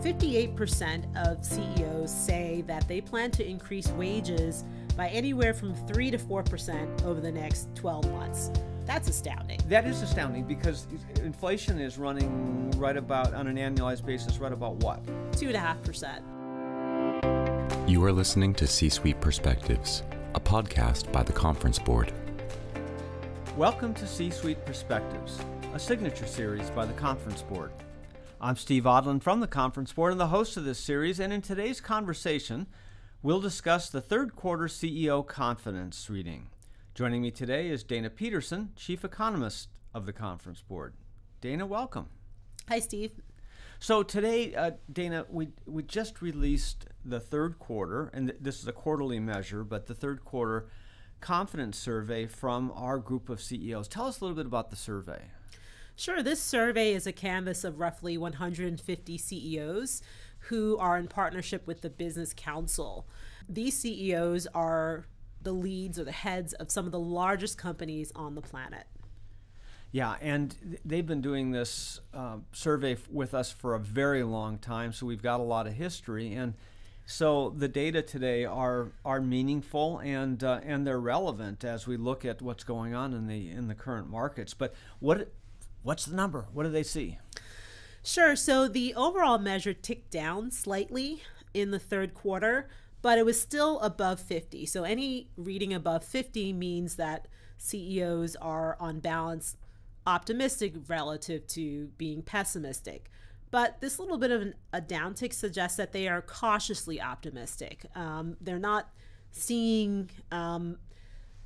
58% of CEOs say that they plan to increase wages by anywhere from 3 to 4% over the next 12 months. That's astounding. That is astounding because inflation is running right about, on an annualized basis, right about what? 2.5%. You are listening to C-Suite Perspectives, a podcast by the Conference Board. Welcome to C-Suite Perspectives, a signature series by the Conference Board. I'm Steve Odland from the Conference Board and the host of this series, and in today's conversation, we'll discuss the third quarter CEO confidence reading. Joining me today is Dana Peterson, Chief Economist of the Conference Board. Dana, welcome. Hi, Steve. So today, Dana, we just released the third quarter, and this is a quarterly measure, but the third quarter confidence survey from our group of CEOs. Tell us a little bit about the survey. Sure. This survey is a canvas of roughly 150 CEOs who are in partnership with the Business Council. These CEOs are the leads or the heads of some of the largest companies on the planet. Yeah, and they've been doing this survey with us for a very long time, so we've got a lot of history. And so the data today are meaningful and they're relevant as we look at what's going on in the current markets. But what's the number? What do they see? Sure. So the overall measure ticked down slightly in the third quarter, but it was still above 50. So any reading above 50 means that CEOs are on balance optimistic relative to being pessimistic. But this little bit of a downtick suggests that they are cautiously optimistic. They're not seeing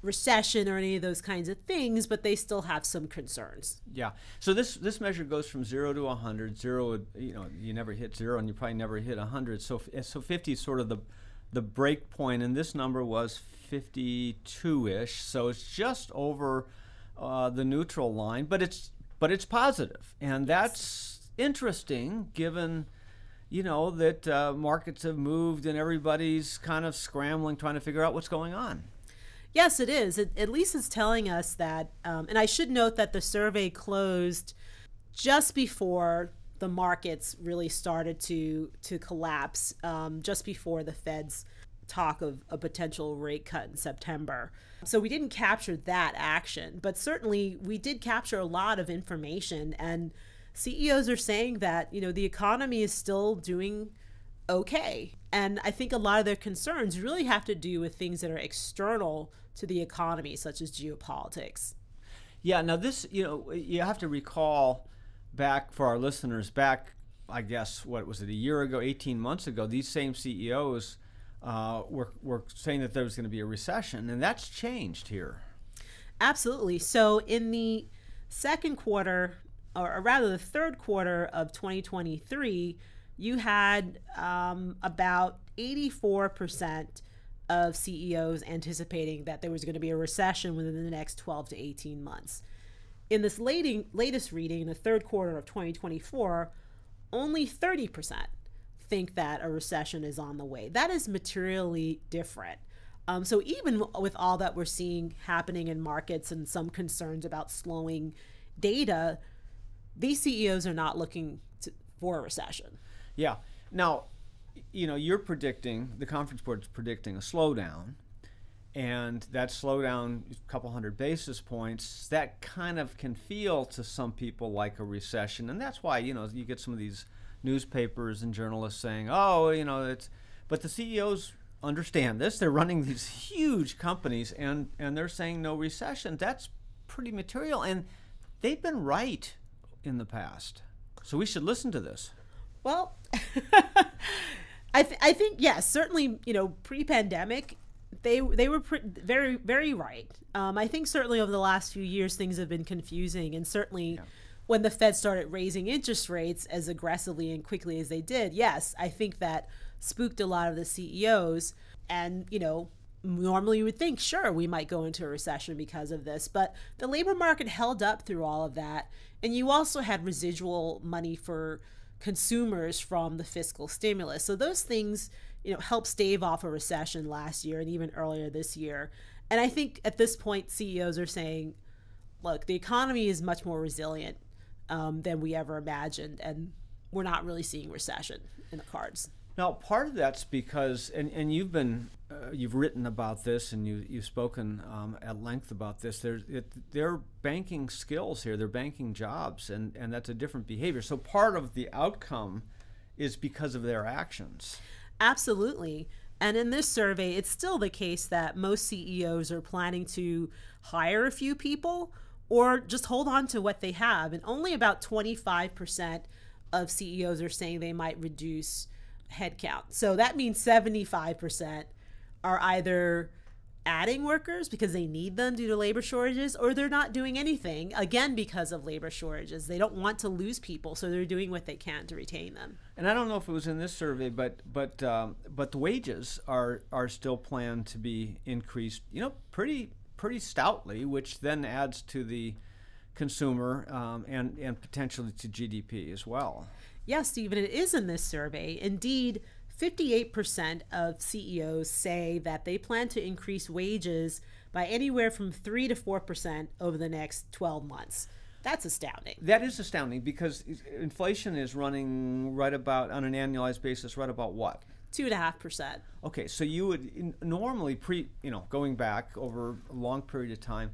recession or any of those kinds of things, but they still have some concerns. Yeah. So this measure goes from 0 to 100. 0, you never hit 0, and you probably never hit 100. So 50 is sort of the break point, and this number was 52-ish. So it's just over the neutral line, but it's positive, and that's interesting given that markets have moved and everybody's kind of scrambling trying to figure out what's going on. Yes, it is. At least it's telling us that, and I should note that the survey closed just before the markets really started to collapse, just before the Fed's talk of a potential rate cut in September. So we didn't capture that action, but certainly we did capture a lot of information, and CEOs are saying that, the economy is still doing okay. And I think a lot of their concerns really have to do with things that are external to the economy, such as geopolitics. Yeah, now this, you have to recall back, for our listeners, I guess, what was it, a year ago, 18 months ago, these same CEOs were saying that there was going to be a recession, and that's changed here. Absolutely. So in the second quarter, or rather the third quarter of 2023, you had about 84% of CEOs anticipating that there was going to be a recession within the next 12 to 18 months. In this latest reading, in the third quarter of 2024, only 30% think that a recession is on the way. That is materially different. So even with all that we're seeing happening in markets and some concerns about slowing data, these CEOs are not looking for a recession. Yeah. Now, you're predicting, the Conference Board's predicting a slowdown, and that slowdown, a couple hundred basis points, that kind of can feel to some people like a recession. And that's why, you get some of these newspapers and journalists saying, but the CEOs understand this. They're running these huge companies, and they're saying no recession. That's pretty material, and they've been right in the past. So we should listen to this. Well, I think, yes, certainly, pre-pandemic, they were very, very right. I think certainly over the last few years, things have been confusing, and certainly when the Fed started raising interest rates as aggressively and quickly as they did, yes, I think that spooked a lot of the CEOs. And, normally you would think, sure, we might go into a recession because of this, but the labor market held up through all of that. And you also had residual money for consumers from the fiscal stimulus. So those things, helped stave off a recession last year and even earlier this year. And I think at this point, CEOs are saying, look, the economy is much more resilient than we ever imagined. And we're not really seeing recession in the cards. Now, part of that's because, and you've been, you've written about this, and you've spoken at length about this. They're banking skills here, they're banking jobs, and that's a different behavior. So part of the outcome is because of their actions. Absolutely. And in this survey, it's still the case that most CEOs are planning to hire a few people or just hold on to what they have. And only about 25% of CEOs are saying they might reduce headcount. So that means 75% are either adding workers because they need them due to labor shortages, or they're not doing anything, again, because of labor shortages. They don't want to lose people, so they're doing what they can to retain them. And I don't know if it was in this survey, but the wages are still planned to be increased, pretty stoutly, which then adds to the consumer and potentially to GDP as well. Yes, Stephen, it is in this survey. Indeed, 58% of CEOs say that they plan to increase wages by anywhere from 3 to 4% over the next 12 months. That's astounding. That is astounding because inflation is running right about, on an annualized basis, right about what? 2.5%. Okay, so you would normally going back over a long period of time,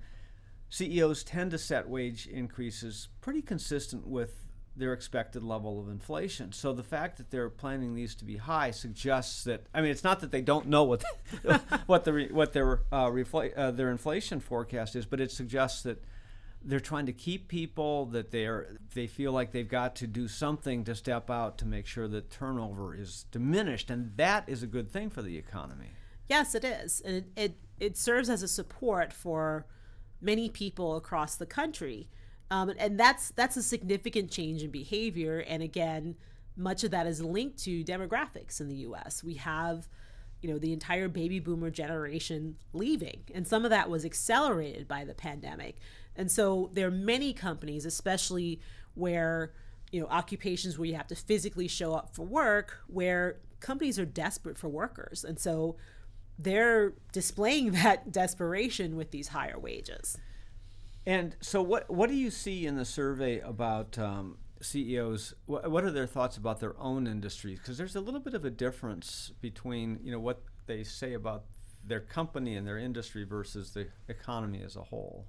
CEOs tend to set wage increases pretty consistent with their expected level of inflation. So the fact that they're planning these to be high suggests that, it's not that they don't know what their inflation forecast is, but it suggests that they're trying to keep people, that they feel like they've got to do something to step out to make sure that turnover is diminished, and that is a good thing for the economy. Yes, it is. And it serves as a support for many people across the country. And that's a significant change in behavior. And again, much of that is linked to demographics in the U.S. We have, the entire baby boomer generation leaving, and some of that was accelerated by the pandemic. And so there are many companies, especially where, occupations where you have to physically show up for work, where companies are desperate for workers. And so they're displaying that desperation with these higher wages. And so what do you see in the survey about CEOs? What are their thoughts about their own industries? Because there's a little bit of a difference between what they say about their company and their industry versus the economy as a whole.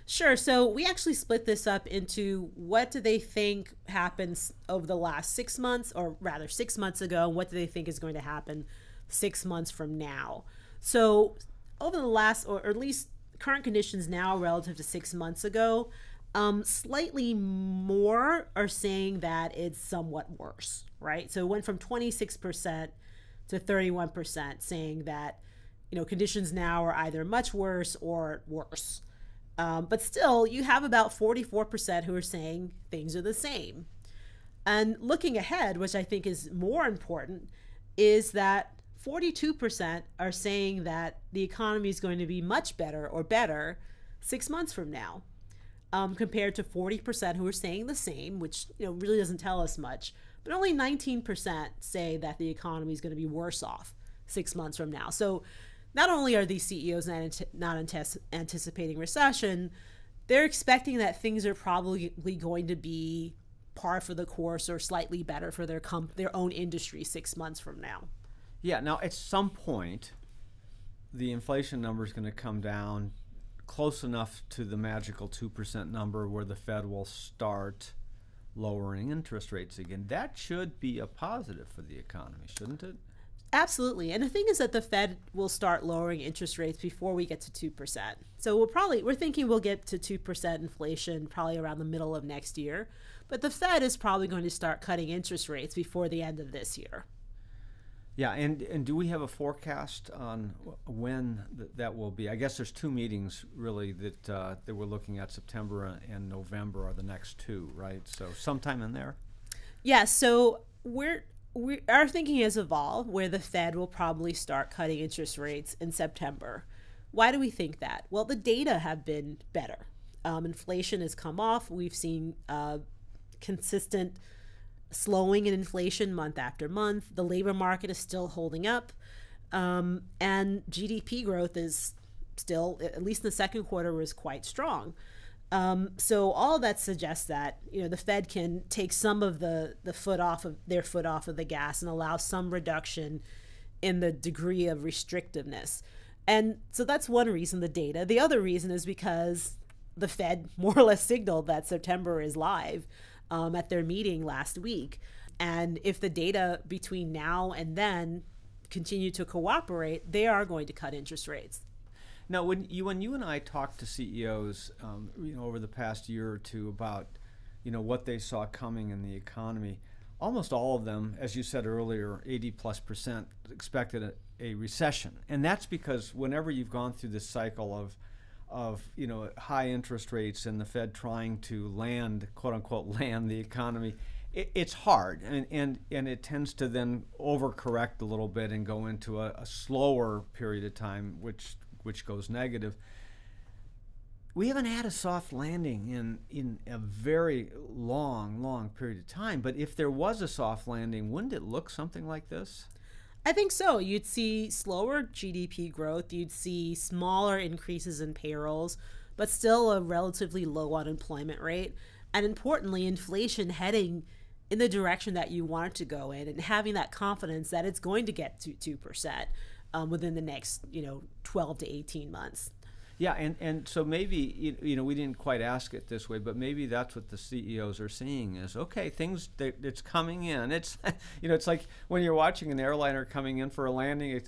Sure. So we actually split this up into what do they think happens over the last 6 months, or rather 6 months ago, and what do they think is going to happen 6 months from now. So over the last, or at least current conditions now relative to 6 months ago, slightly more are saying that it's somewhat worse, right? So it went from 26% to 31% saying that, conditions now are either much worse or worse. But still, you have about 44% who are saying things are the same. And looking ahead, which I think is more important, is that 42% are saying that the economy is going to be much better or better 6 months from now, compared to 40% who are saying the same, which really doesn't tell us much. But only 19% say that the economy is going to be worse off 6 months from now. So not only are these CEOs not anticipating recession, they're expecting that things are probably going to be par for the course or slightly better for their own industry 6 months from now. Yeah, now at some point, the inflation number is going to come down close enough to the magical 2% number where the Fed will start lowering interest rates again. That should be a positive for the economy, shouldn't it? Absolutely. And the thing is that the Fed will start lowering interest rates before we get to 2%. So we're thinking we'll get to 2% inflation probably around the middle of next year. But the Fed is probably going to start cutting interest rates before the end of this year. Yeah, and do we have a forecast on when that will be? I guess there's two meetings really that we're looking at. September and November are the next two, right? So sometime in there. Yeah. So our thinking has evolved where the Fed will probably start cutting interest rates in September. Why do we think that? Well, the data have been better. Inflation has come off. We've seen consistent slowing in inflation month after month. The labor market is still holding up. And GDP growth is still, at least in the second quarter, was quite strong. So all that suggests that the Fed can take some of the foot off of the gas and allow some reduction in the degree of restrictiveness. And so that's one reason, the data. The other reason is because the Fed more or less signaled that September is live at their meeting last week. And if the data between now and then continue to cooperate, they are going to cut interest rates. Now, when you and I talked to CEOs, over the past year or two about, what they saw coming in the economy, almost all of them, as you said earlier, 80+% expected a recession, and that's because whenever you've gone through this cycle of high interest rates and the Fed trying to land, quote unquote, land the economy, it's hard, and it tends to then overcorrect a little bit and go into a slower period of time, which goes negative. We haven't had a soft landing in a very long period of time. But if there was a soft landing, wouldn't it look something like this? I think so. You'd see slower GDP growth. You'd see smaller increases in payrolls, but still a relatively low unemployment rate. And importantly, inflation heading in the direction that you want it to go in, and having that confidence that it's going to get to 2% within the next 12 to 18 months. Yeah, and so maybe we didn't quite ask it this way, but maybe that's what the CEOs are seeing is, okay, it's coming in. It's it's like when you're watching an airliner coming in for a landing.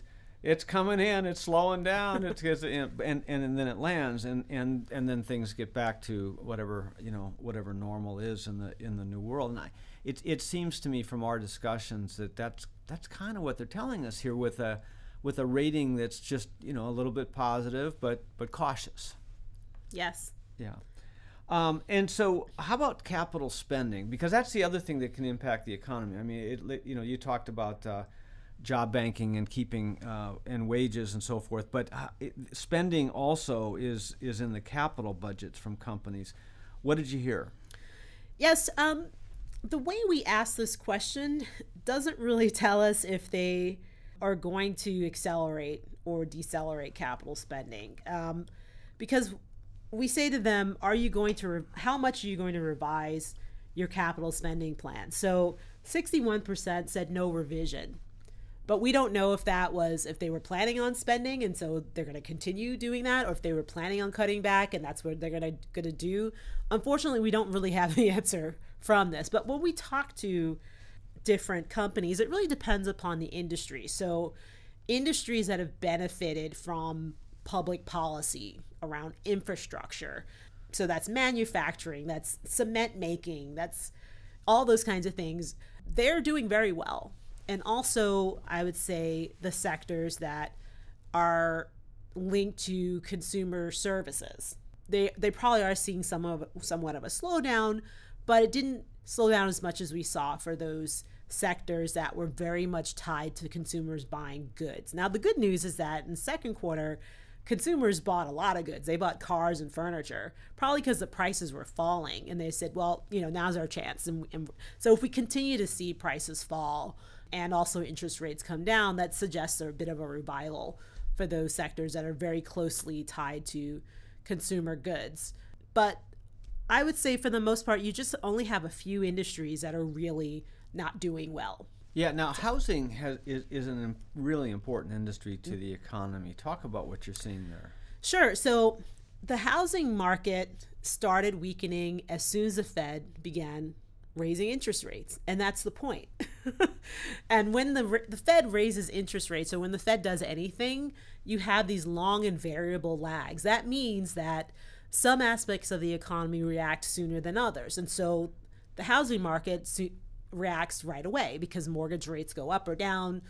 It's coming in. It's slowing down. And then it lands, and then things get back to whatever normal is in the new world. And it seems to me from our discussions that's kind of what they're telling us here with a rating that's just a little bit positive but cautious. Yes. Yeah. And so how about capital spending? Because that's the other thing that can impact the economy. I mean, you talked about job banking and keeping and wages and so forth, but spending also is in the capital budgets from companies. What did you hear? Yes. The way we ask this question doesn't really tell us if they are going to accelerate or decelerate capital spending, because we say to them, how much are you going to revise your capital spending plan? So 61% said no revision, but we don't know if they were planning on spending and so they're going to continue doing that, or if they were planning on cutting back and that's what they're going to do. Unfortunately, we don't really have the answer from this. But when we talk to different companies, it really depends upon the industry. So industries that have benefited from public policy around infrastructure, so that's manufacturing, that's cement making, that's all those kinds of things, they're doing very well. And also, I would say the sectors that are linked to consumer services, they probably are seeing somewhat of a slowdown, but it didn't slow down as much as we saw for those sectors that were very much tied to consumers buying goods. Now, the good news is that in the second quarter, consumers bought a lot of goods. They bought cars and furniture, probably because the prices were falling. And they said, well, now's our chance. And so if we continue to see prices fall and also interest rates come down, that suggests a bit of a revival for those sectors that are very closely tied to consumer goods. But I would say for the most part, you just only have a few industries that are really not doing well. Yeah. Now, housing is a really important industry to the economy. Talk about what you're seeing there. Sure. So the housing market started weakening as soon as the Fed began raising interest rates, and that's the point. And when the Fed raises interest rates, or when the Fed does anything, you have these long and variable lags. That means that some aspects of the economy react sooner than others, and so the housing market reacts right away because mortgage rates go up or down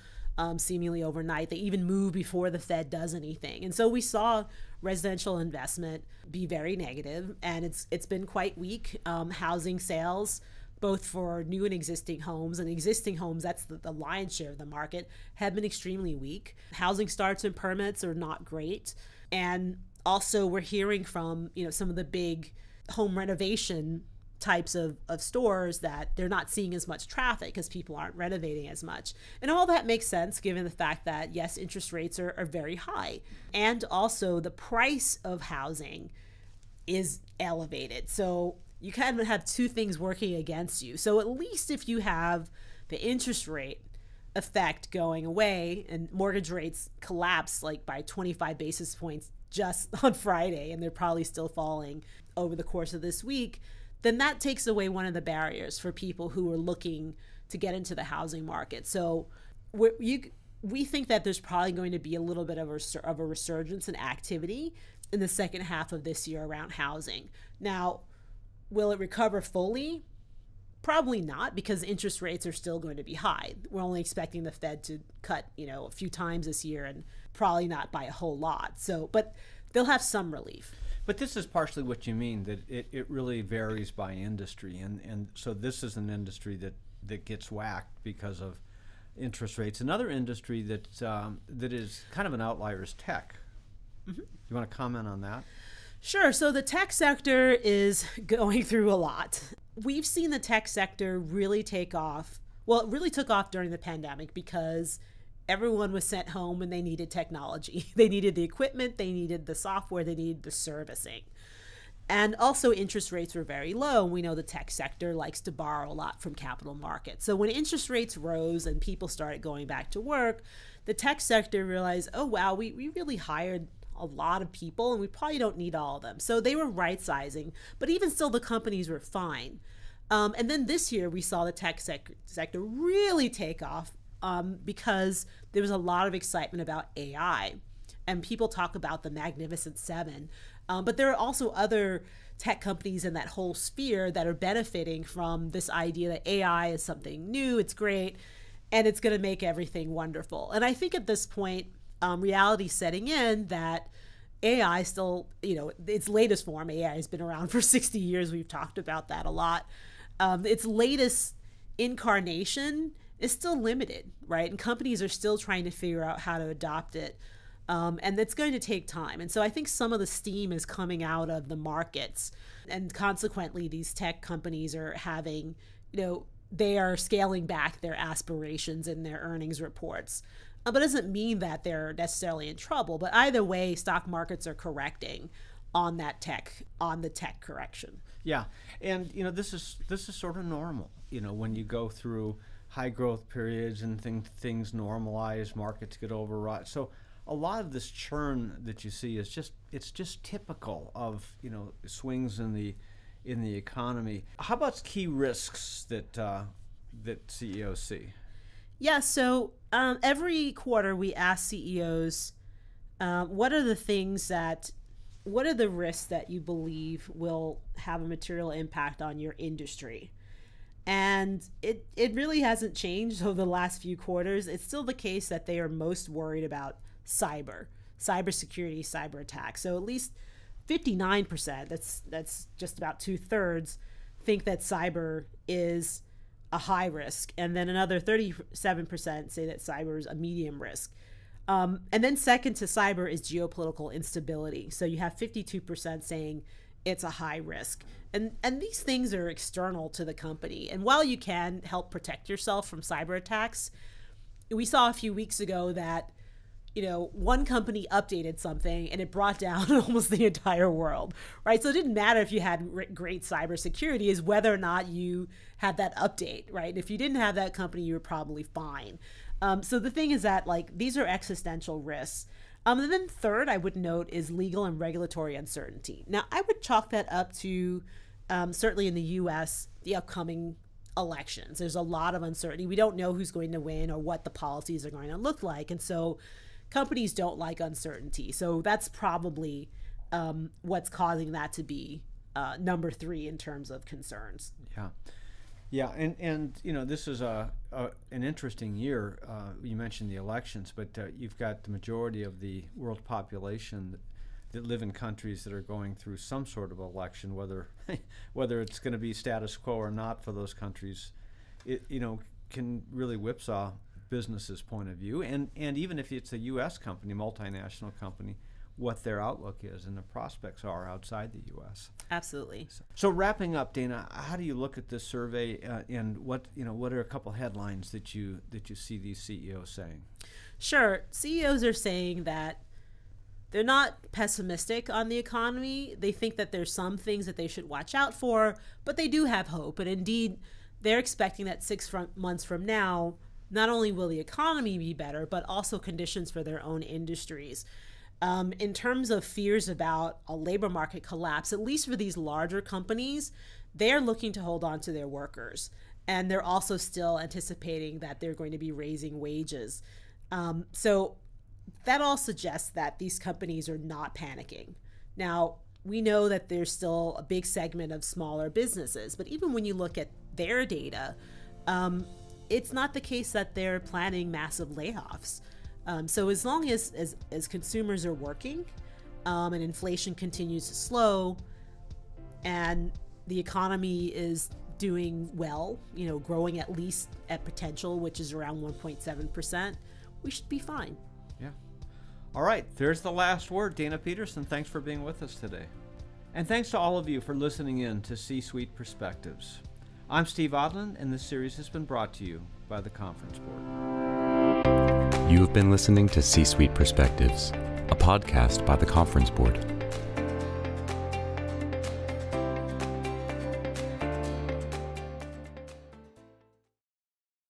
seemingly overnight. They even move before the Fed does anything. And so we saw residential investment be very negative, and it's been quite weak. Housing sales, both for new and existing homes, that's the lion's share of the market, have been extremely weak. Housing starts and permits are not great. And also we're hearing from some of the big home renovation types of stores that they're not seeing as much traffic because people aren't renovating as much. And all that makes sense given the fact that, yes, interest rates are very high. And also the price of housing is elevated. So you kind of have two things working against you. So at least if you have the interest rate effect going away and mortgage rates collapse like by 25 basis points just on Friday, and they're probably still falling over the course of this week, then that takes away one of the barriers for people who are looking to get into the housing market. So we think that there's probably going to be a little bit of a resurgence in activity in the second half of this year around housing. Now, will it recover fully? Probably not, because interest rates are still going to be high. We're only expecting the Fed to cut, a few times this year, and probably not by a whole lot. So, but they'll have some relief. But this is partially what you mean, that it really varies by industry. And so this is an industry that gets whacked because of interest rates. Another industry that is kind of an outlier is tech. Mm-hmm. You want to comment on that? Sure. So the tech sector is going through a lot. We've seen the tech sector really take off. Well, it really took off during the pandemic because everyone was sent home and they needed technology. They needed the equipment, they needed the software, they needed the servicing. And also interest rates were very low. We know the tech sector likes to borrow a lot from capital markets. So when interest rates rose and people started going back to work, the tech sector realized, oh, wow, we really hired a lot of people and we probably don't need all of them. So they were right sizing, but even still the companies were fine. And then this year we saw the tech sector really take off because there was a lot of excitement about AI. And people talk about the Magnificent Seven. But there are also other tech companies in that whole sphere that are benefiting from this idea that AI is something new, it's great, and it's going to make everything wonderful. And I think at this point, reality setting in that AI still, its latest form, AI has been around for 60 years. We've talked about that a lot. Its latest incarnation is still limited, right? And companies are still trying to figure out how to adopt it. And it's going to take time. And so I think some of the steam is coming out of the markets. And consequently, these tech companies are having, they are scaling back their aspirations in their earnings reports. But it doesn't mean that they're necessarily in trouble. But either way, stock markets are correcting on the tech correction. Yeah. And, this is sort of normal, when you go through high growth periods and things normalize, markets get overwrought. So a lot of this churn that you see is just typical of swings in the economy. How about key risks that CEOs see? Yeah, so every quarter we ask CEOs, what are the risks that you believe will have a material impact on your industry? And it really hasn't changed over the last few quarters. It's still the case that they are most worried about cybersecurity, cyber attacks. So at least 59%, that's just about 2/3, think that cyber is a high risk. And then another 37% say that cyber is a medium risk. And then second to cyber is geopolitical instability. So you have 52% saying it's a high risk. And these things are external to the company. And while you can help protect yourself from cyber attacks, we saw a few weeks ago that one company updated something and it brought down almost the entire world, right? So it didn't matter if you had great cybersecurity, is whether or not you had that update, right? If you didn't have that company, you were probably fine. So the thing is that these are existential risks. And then third, I would note, is legal and regulatory uncertainty. Now, I would chalk that up to certainly in the U.S., the upcoming elections. There's a lot of uncertainty. We don't know who's going to win or what the policies are going to look like. And so companies don't like uncertainty. So that's probably what's causing that to be number 3 in terms of concerns. Yeah. Yeah, and this is an interesting year. You mentioned the elections, but you've got the majority of the world population that live in countries that are going through some sort of election, whether it's going to be status quo or not for those countries. It can really whipsaw business's point of view, and even if it's a U.S. company, multinational company, what their outlook is and the prospects are outside the U.S. Absolutely. So wrapping up, Dana, how do you look at this survey, and what are a couple headlines that you see these CEOs saying? Sure. CEOs are saying that they're not pessimistic on the economy. They think that there's some things that they should watch out for, but they do have hope. And indeed, they're expecting that 6 months from now, not only will the economy be better, but also conditions for their own industries. In terms of fears about a labor market collapse, at least for these larger companies, they're looking to hold on to their workers. And they're also still anticipating that they're going to be raising wages. So that all suggests that these companies are not panicking. Now, we know that there's still a big segment of smaller businesses, but even when you look at their data, it's not the case that they're planning massive layoffs. So as long as consumers are working and inflation continues to slow and the economy is doing well, growing at least at potential, which is around 1.7%, we should be fine. Yeah. All right, there's the last word. Dana Peterson, thanks for being with us today. And thanks to all of you for listening in to C-Suite Perspectives. I'm Steve Odland, and this series has been brought to you by the Conference Board. You have been listening to C-Suite Perspectives, a podcast by the Conference Board.